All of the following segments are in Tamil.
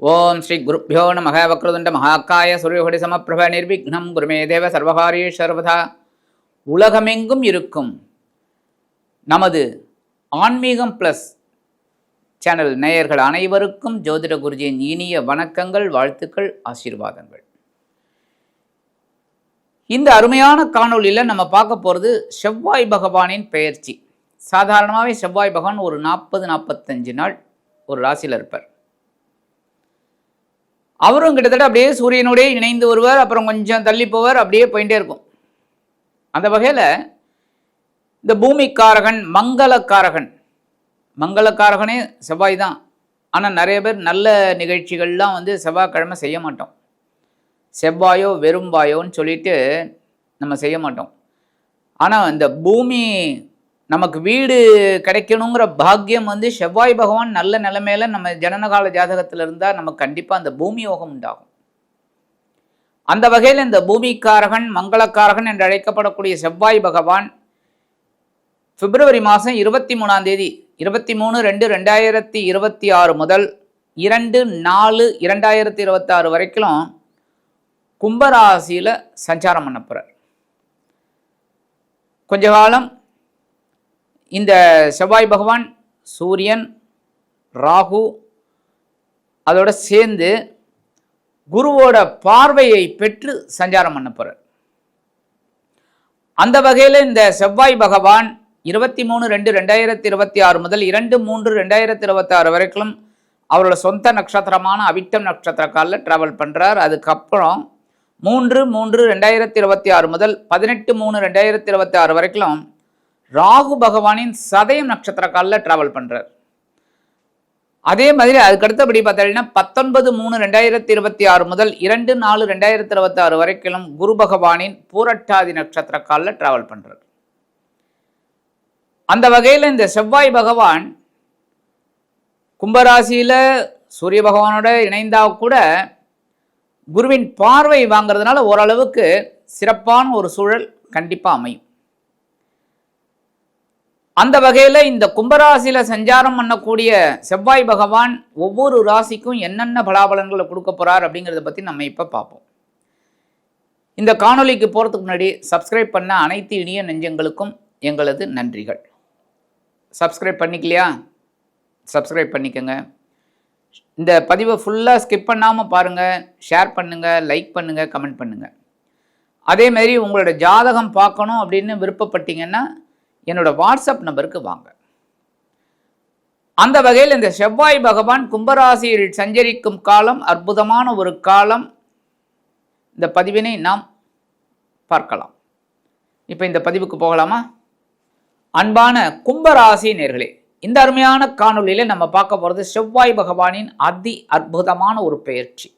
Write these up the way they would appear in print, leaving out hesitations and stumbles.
ஓம் ஸ்ரீ குருப்யோ நம வக்ரதுண்ட மகாக்காய சூரியகோடி சமப்பிரப நிர்விக்னம் குருமே தேவ சர்வகாரிய சர்வதா. உலகமெங்கும் இருக்கும் நமது ஆன்மீகம் பிளஸ் சேனல் நேயர்கள் அனைவருக்கும் ஜோதிட குருஜியின் இனிய வணக்கங்கள், வாழ்த்துக்கள், ஆசீர்வாதங்கள். இந்த அருமையான காணொலியில் நம்ம பார்க்க போகிறது செவ்வாய் பகவானின் பெயர்ச்சி. சாதாரணமாகவே செவ்வாய் பகவான் ஒரு 40-45 நாள் ஒரு ராசியில் இருப்பார். அவரும் கிட்டத்தட்ட அப்படியே சூரியனோடே இணைந்து வருவார், அப்புறம் கொஞ்சம் தள்ளி போவார், அப்படியே போயிட்டே இருக்கும். அந்த வகையில் இந்த பூமிக்காரகன் மங்களக்காரகனே செவ்வாய் தான். ஆனால் நிறைய பேர் நல்ல நிகழ்ச்சிகள்லாம் செவ்வாய்க்கிழமை செய்ய மாட்டோம். செவ்வாயோ வெறும்பாயோன்னு சொல்லிட்டு நம்ம செய்ய மாட்டோம். ஆனால் இந்த பூமி நமக்கு வீடு கிடைக்கணுங்கிற பாக்கியம் செவ்வாய் பகவான் நல்ல நிலைமையில நம்ம ஜனனகால ஜாதகத்தில் இருந்தால் நமக்கு கண்டிப்பாக அந்த பூமி யோகம் உண்டாகும். அந்த வகையில் இந்த பூமிக்காரகன் மங்களக்காரகன் என்று அழைக்கப்படக்கூடிய செவ்வாய் பகவான் பிப்ரவரி மாதம் 23/2/2026 முதல் 2/4/2026 வரைக்கும் கும்பராசியில் சஞ்சாரம் பண்ண போகிறார். கொஞ்ச காலம் இந்த செவ்வாய் பகவான் சூரியன், ராகு அதோட சேர்ந்து குருவோட பார்வையை பெற்று சஞ்சாரம் பண்ண போகிறார். அந்த வகையில் இந்த செவ்வாய் பகவான் 23/2/2026 முதல் 2/3/2026 வரைக்கும் அவரோட சொந்த நட்சத்திரமான அவிட்டம் நட்சத்திர காலில் டிராவல் பண்ணுறார். அதுக்கப்புறம் 3/3/2026 முதல் 18/3/2026 வரைக்கும் ராகு பகவானின் சதயம் நட்சத்திர காலில் டிராவல் பண்ணுறார். அதே மாதிரி அதுக்கடுத்தபடி பார்த்தீங்கன்னா 19/3/2026 முதல் 2/4/2026 வரைக்கும் குரு பகவானின் பூரட்டாதி நட்சத்திர காலில் டிராவல் பண்ணுறார். அந்த வகையில் இந்த செவ்வாய் பகவான் கும்பராசியில் சூரிய பகவானோட இணைந்தா கூட குருவின் பார்வை வாங்கிறதுனால ஓரளவுக்கு சிறப்பான ஒரு சூழல் கண்டிப்பாக அமையும். அந்த வகையில் இந்த கும்பராசியில் சஞ்சாரம் பண்ணக்கூடிய செவ்வாய் பகவான் ஒவ்வொரு ராசிக்கும் என்னென்ன பலாபலன்களை கொடுக்க போகிறார் அப்படிங்கிறத பற்றி நம்ம இப்போ பார்ப்போம். இந்த காணொலிக்கு போகிறதுக்கு முன்னாடி சப்ஸ்கிரைப் பண்ண அனைத்து இனிய நெஞ்சங்களுக்கும் எங்களது நன்றிகள். சப்ஸ்கிரைப் பண்ணிக்கலையா? சப்ஸ்கிரைப் பண்ணிக்கோங்க. இந்த பதிவை ஃபுல்லாக ஸ்கிப் பண்ணாமல் பாருங்கள், ஷேர் பண்ணுங்கள், லைக் பண்ணுங்கள், கமெண்ட் பண்ணுங்கள். அதேமாரி உங்களோட ஜாதகம் பார்க்கணும் அப்படின்னு விருப்பப்பட்டீங்கன்னா என்னோட வாட்ஸ்அப் நம்பருக்கு வாங்க. அந்த வகையில் இந்த செவ்வாய் பகவான் கும்பராசியில் சஞ்சரிக்கும் காலம் அற்புதமான ஒரு காலம். இந்த பதிவினை நாம் பார்க்கலாம். இப்போ இந்த பதிவுக்கு போகலாமா? அன்பான கும்பராசி நேயர்களே, இந்த அருமையான காணொலியில் நம்ம பார்க்க போகிறது செவ்வாய் பகவானின் அதி அற்புதமான ஒரு பெயர்ச்சி.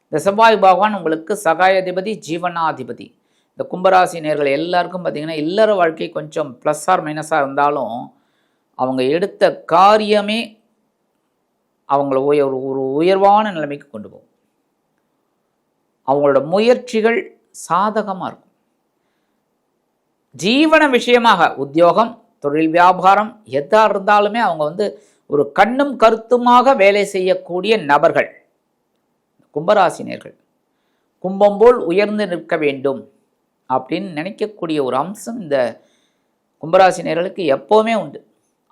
இந்த செவ்வாய் பகவான் உங்களுக்கு சகாயாதிபதி, ஜீவனாதிபதி. இந்த கும்பராசி நேயர்கள் எல்லாருக்கும் பார்த்திங்கன்னா இல்லற வாழ்க்கை கொஞ்சம் ப்ளஸ் ஆர் மைனஸாக இருந்தாலும் அவங்க எடுத்த காரியமே அவங்கள ஒரு உயர்வான நிலைமைக்கு கொண்டு போகும். அவங்களோட முயற்சிகள் சாதகமாக இருக்கும். ஜீவன விஷயமாக உத்தியோகம், தொழில், வியாபாரம் எதாக இருந்தாலுமே அவங்க ஒரு கண்ணும் கருத்துமாக வேலை செய்யக்கூடிய நபர்கள் கும்பராசினியர்கள். கும்பம் போல் உயர்ந்து நிற்க வேண்டும் அப்படின்னு நினைக்கக்கூடிய ஒரு அம்சம் இந்த கும்பராசினியர்களுக்கு எப்போவுமே உண்டு.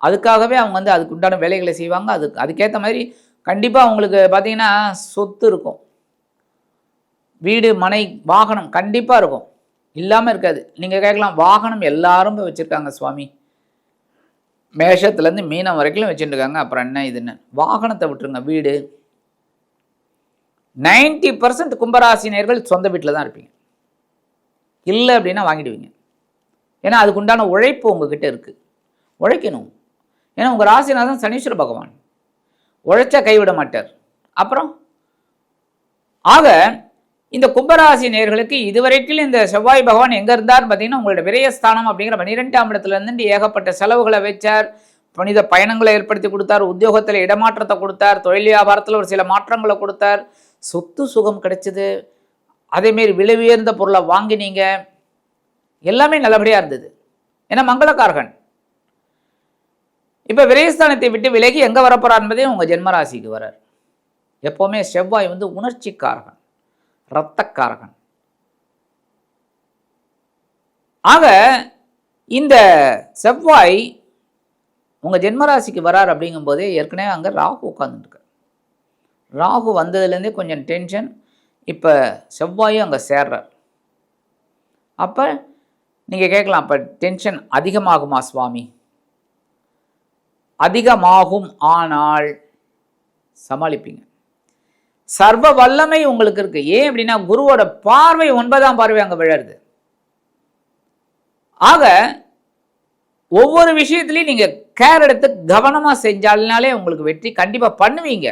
அதுக்காகவே அவங்க அதுக்கு உண்டான வேலைகளை செய்வாங்க. அதுக்கேற்ற மாதிரி கண்டிப்பாக அவங்களுக்கு பார்த்திங்கன்னா சொத்து இருக்கும், வீடு, மனை, வாகனம் கண்டிப்பாக இருக்கும், இல்லாமல் இருக்காது. நீங்கள் கேட்கலாம், வாகனம் எல்லாரும் போய் வச்சுருக்காங்க சுவாமி, மேஷத்துலேருந்து மீனம் வரைக்கும் வச்சுட்டுருக்காங்க, அப்புறம் என்ன இதுன்னு. வாகனத்தை விட்டுருங்க, வீடு 90% கும்பராசினியர்கள் சொந்த வீட்டில் தான் இருப்பீங்க. இல்லை அப்படின்னா வாங்கிடுவீங்க. ஏன்னா அதுக்கு உண்டான உழைப்பு உங்ககிட்ட இருக்குது, உழைக்கணும். ஏன்னா உங்கள் ராசிநாதன் சனீஸ்வர பகவான் உழைச்சா கைவிட மாட்டார். அப்புறம் ஆக இந்த கும்பராசி நேயர்களுக்கு இதுவரைக்கும் இந்த செவ்வாய் பகவான் எங்கே இருந்தார் பார்த்தீங்கன்னா உங்களோட விரயஸ்தானம் அப்படிங்கிற 12ஆம் இடத்துல இருந்து ஏகப்பட்ட செலவுகளை வச்சார், புனித பயணங்களை ஏற்படுத்தி கொடுத்தார், உத்தியோகத்தில் இடமாற்றத்தை கொடுத்தார், தொழில் வியாபாரத்தில் ஒரு சில மாற்றங்களை கொடுத்தார், சொத்து சுகம் கிடைச்சிது, அதேமாரி விலை உயர்ந்த பொருளை வாங்கினீங்க, எல்லாமே நல்லபடியாக இருந்தது. ஏன்னா மங்களக்காரகன். இப்போ விரயஸ்தானத்தை விட்டு விலகி எங்கே வரப்போறார் என்பதே உங்கள் ஜென்மராசிக்கு வரார். எப்போவுமே செவ்வாய் வந்து உணர்ச்சிக்காரகன், இரத்தக்காரகன். ஆக இந்த செவ்வாய் உங்கள் ஜென்மராசிக்கு வரார் அப்படிங்கும்போதே ஏற்கனவே அங்கே ராகு உட்காந்துருக்கு. ராகு வந்ததுலேருந்தே கொஞ்சம் டென்ஷன். இப்போ செவ்வாயும் அங்கே சேர்றார். அப்போ நீங்கள் கேட்கலாம், அப்போ டென்ஷன் அதிகமாகுமா சுவாமி? அதிகமாகும், ஆனால் சமாளிப்பீங்க. சர்வ வல்லமை உங்களுக்கு இருக்கு. ஏன் அப்படின்னா குருவோட பார்வை 9ஆம் பார்வை அங்கே விழருது. ஆக ஒவ்வொரு விஷயத்திலையும் நீங்க கேர் எடுத்து கவனமா செஞ்சாலே உங்களுக்கு வெற்றி கண்டிப்பா பண்ணுவீங்க.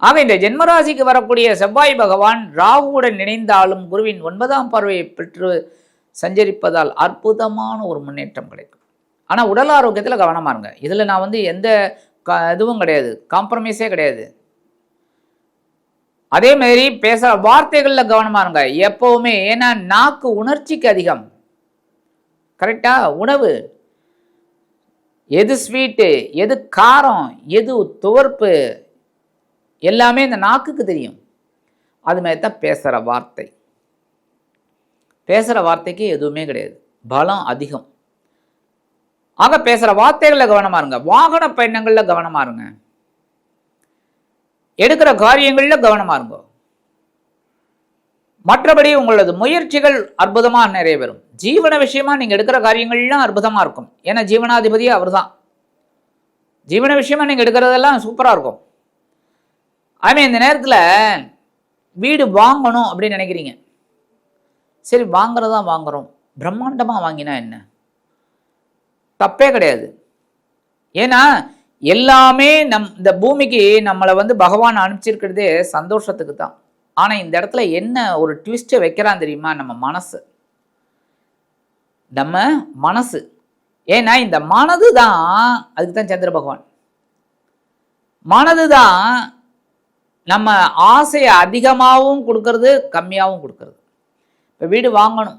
ஆக இந்த ஜென்மராசிக்கு வரக்கூடிய செவ்வாய் பகவான் ராகுவுடன் இணைந்தாலும் குருவின் 9ஆம் பார்வையை பெற்று சஞ்சரிப்பதால் அற்புதமான ஒரு முன்னேற்றம் கிடைக்கும். ஆனால் உடல் ஆரோக்கியத்தில் கவனமா இருங்க. இதில் நான் வந்து எந்த இதுவும் கிடையாது, காம்ப்ரமைஸே கிடையாது. அதே மாதிரி பேசுகிற வார்த்தைகளில் கவனமா இருங்க எப்பவுமே. ஏன்னா நாக்கு உணர்ச்சிக்கு அதிகம். கரெக்டா? உணவு எது ஸ்வீட்டு, எது காரம், எது துவர்ப்பு, எல்லாமே இந்த நாக்குக்கு தெரியும். அது மாதிரி தான் பேசுகிற வார்த்தை. பேசுகிற வார்த்தைக்கு எதுவுமே கிடையாது, பலம் அதிகம். ஆக பேசுகிற வார்த்தைகளில் கவனமா இருங்க. வாகன பயணங்களில் கவனமா இருங்க. எடுக்கிற காரியங்களில் கவனமா இருங்க. மற்றபடி உங்களது முயற்சிகள் அற்புதமாக நிறைவேறும். ஜீவன விஷயமா நீங்கள் எடுக்கிற காரியங்கள்லாம் அற்புதமாக இருக்கும். ஏன்னா ஜீவனாதிபதி அவர் தான். ஜீவன விஷயமா நீங்கள் எடுக்கிறதெல்லாம் சூப்பராக இருக்கும். அதுமாதிரி இந்த நேரத்தில் வீடு வாங்கணும் அப்படின்னு நினைக்கிறீங்க. சரி, வாங்குறதா வாங்குகிறோம், பிரம்மாண்டமாக வாங்கினா என்ன, தப்பே கிடையாது. ஏன்னா எல்லாமே இந்த பூமிக்கு நம்மளை வந்து பகவான் அனுப்பிச்சிருக்கிறதே சந்தோஷத்துக்கு தான். ஆனால் இந்த இடத்துல என்ன ஒரு ட்விஸ்ட்டை வைக்கிறான் தெரியுமா? நம்ம மனசு. ஏன்னா இந்த மனது தான், அதுக்கு தான் சந்திர பகவான். மனது தான் நம்ம ஆசையை அதிகமாகவும் கொடுக்கறது, கம்மியாகவும் கொடுக்கறது. இப்போ வீடு வாங்கணும்,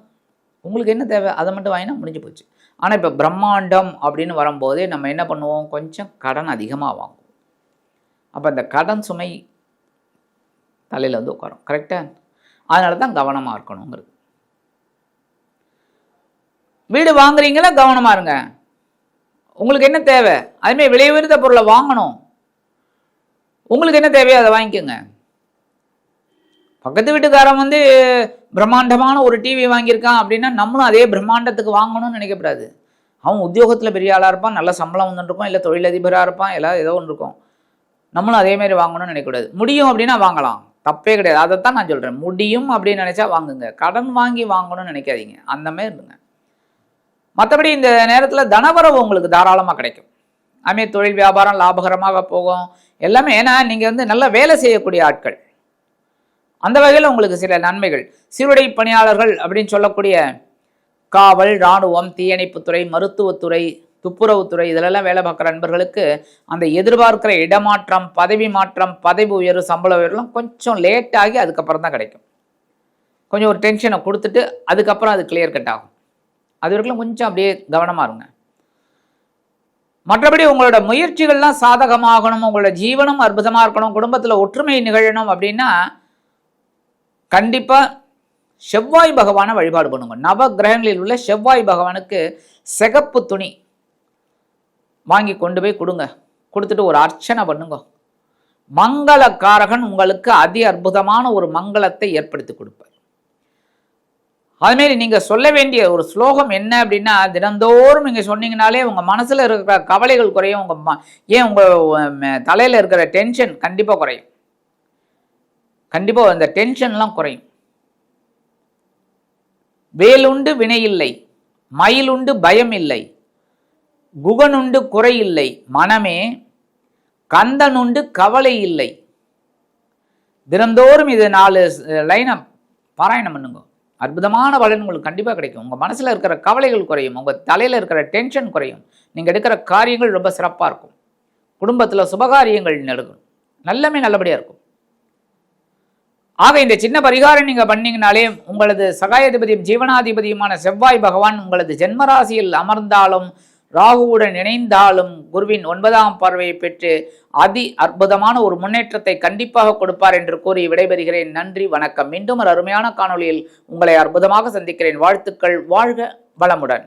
உங்களுக்கு என்ன தேவை அதை மட்டும் வாங்கினா முடிஞ்சு போச்சு. ஆனால் இப்போ பிரம்மாண்டம் அப்படின்னு வரும்போதே நம்ம என்ன பண்ணுவோம், கொஞ்சம் கடன் அதிகமாக வாங்குவோம். அப்போ இந்த கடன் சுமை தலையில் வந்து உட்காரும். கரெக்டாக? அதனால தான் கவனமாக இருக்கணுங்கிறது. வீடு வாங்குறீங்களா, கவனமாக இருங்க. உங்களுக்கு என்ன தேவை, அதுமாதிரி விலை உயர்ந்த பொருளை வாங்கணும். உங்களுக்கு என்ன தேவையோ அதை வாங்கிக்கோங்க. பக்கத்து வீட்டுக்காரன் வந்து பிரம்மாண்டமான ஒரு டிவி வாங்கியிருக்கான் அப்படின்னா நம்மளும் அதே பிரம்மாண்டத்துக்கு வாங்கணும்னு நினைக்கக்கூடாது. அவன் உத்தியோகத்தில் பெரிய ஆளாக இருப்பான், நல்ல சம்பளம் வந்துருக்கும், இல்லை தொழிலதிபராக இருப்பான், எல்லாம் ஏதோ ஒன்று இருக்கும். நம்மளும் அதேமாரி வாங்கணும்னு நினைக்கக்கூடாது. முடியும் அப்படின்னா வாங்கலாம், தப்பே கிடையாது. அதைத்தான் நான் சொல்கிறேன். முடியும் அப்படின்னு நினச்சா வாங்குங்க, கடன் வாங்கி வாங்கணும்னு நினைக்காதீங்க. அந்த மாதிரி இருங்க. மற்றபடி இந்த நேரத்தில் தனவரவு உங்களுக்கு தாராளமாக கிடைக்கும். அதுமாரி தொழில் வியாபாரம் லாபகரமாக போகும் எல்லாமே. ஏன்னா நீங்கள் வந்து நல்லா வேலை செய்யக்கூடிய ஆட்கள், அந்த வகையில் உங்களுக்கு சில நன்மைகள். சீருடை பணியாளர்கள் அப்படின்னு சொல்லக்கூடிய காவல், இராணுவம், தீயணைப்புத்துறை, மருத்துவத்துறை, துப்புரவுத்துறை, இதிலெல்லாம் வேலை பார்க்குற நண்பர்களுக்கு அந்த எதிர்பார்க்கிற இடமாற்றம், பதவி மாற்றம், பதவி உயர்வு, சம்பள உயர்வுலாம் கொஞ்சம் லேட் ஆகி அதுக்கப்புறம் தான் கிடைக்கும். கொஞ்சம் ஒரு டென்ஷனை கொடுத்துட்டு அதுக்கப்புறம் அது கிளியர் கட் ஆகும். அது வரைக்கும் கொஞ்சம் அப்படியே கவனமாக இருங்க. மற்றபடி உங்களோட முயற்சிகள்லாம் சாதகமாகணும், உங்களோட ஜீவனம் அற்புதமாக இருக்கணும், குடும்பத்தில் ஒற்றுமை நிகழணும் அப்படின்னா கண்டிப்பாக செவ்வாய் பகவானை வழிபாடு பண்ணுங்க. நவ கிரகங்களில் உள்ள செவ்வாய் பகவானுக்கு சிகப்பு துணி வாங்கி கொண்டு போய் கொடுங்க. கொடுத்துட்டு ஒரு அர்ச்சனை பண்ணுங்க. மங்களக்காரகன் உங்களுக்கு அதி அற்புதமான ஒரு மங்களத்தை ஏற்படுத்தி கொடுப்பார். அதுமாரி நீங்கள் சொல்ல வேண்டிய ஒரு ஸ்லோகம் என்ன அப்படின்னா, தினந்தோறும் நீங்கள் சொன்னீங்கனாலே உங்கள் மனசில் இருக்கிற கவலைகள் குறையும். உங்கள் தலையில் இருக்கிற டென்ஷன் கண்டிப்பாக குறையும். கண்டிப்பாக அந்த டென்ஷன்லாம் குறையும். வேலுண்டு வினையில்லை, மயிலுண்டு பயம் இல்லை, குகனுண்டு குறையில்லை, மனமே கந்தனுண்டு கவலை இல்லை. தினந்தோறும் இது 4 லைனை பாராயணம் பண்ணுங்க. அற்புதமான பலன் உங்களுக்கு கண்டிப்பாக கிடைக்கும். உங்கள் மனசில் இருக்கிற கவலைகள் குறையும், உங்கள் தலையில் இருக்கிற டென்ஷன் குறையும், நீங்கள் எடுக்கிற காரியங்கள் ரொம்ப சிறப்பாக இருக்கும், குடும்பத்தில் சுபகாரியங்கள் நடக்கும், நல்லபடியாக இருக்கும். ஆக இந்த சின்ன பரிகாரம் நீங்கள் பண்ணீங்கனாலே உங்களது சகாயாதிபதியும் ஜீவனாதிபதியுமான செவ்வாய் பகவான் உங்களது ஜென்மராசியில் அமர்ந்தாலும் ராகுவுடன் இணைந்தாலும் குருவின் 9ஆம் பார்வையை பெற்று அதி அற்புதமான ஒரு முன்னேற்றத்தை கண்டிப்பாக கொடுப்பார் என்று கூறி விடைபெறுகிறேன். நன்றி, வணக்கம். மீண்டும் ஒரு அருமையான காணொளியில் உங்களை அற்புதமாக சந்திக்கிறேன். வாழ்த்துக்கள். வாழ்க வளமுடன்.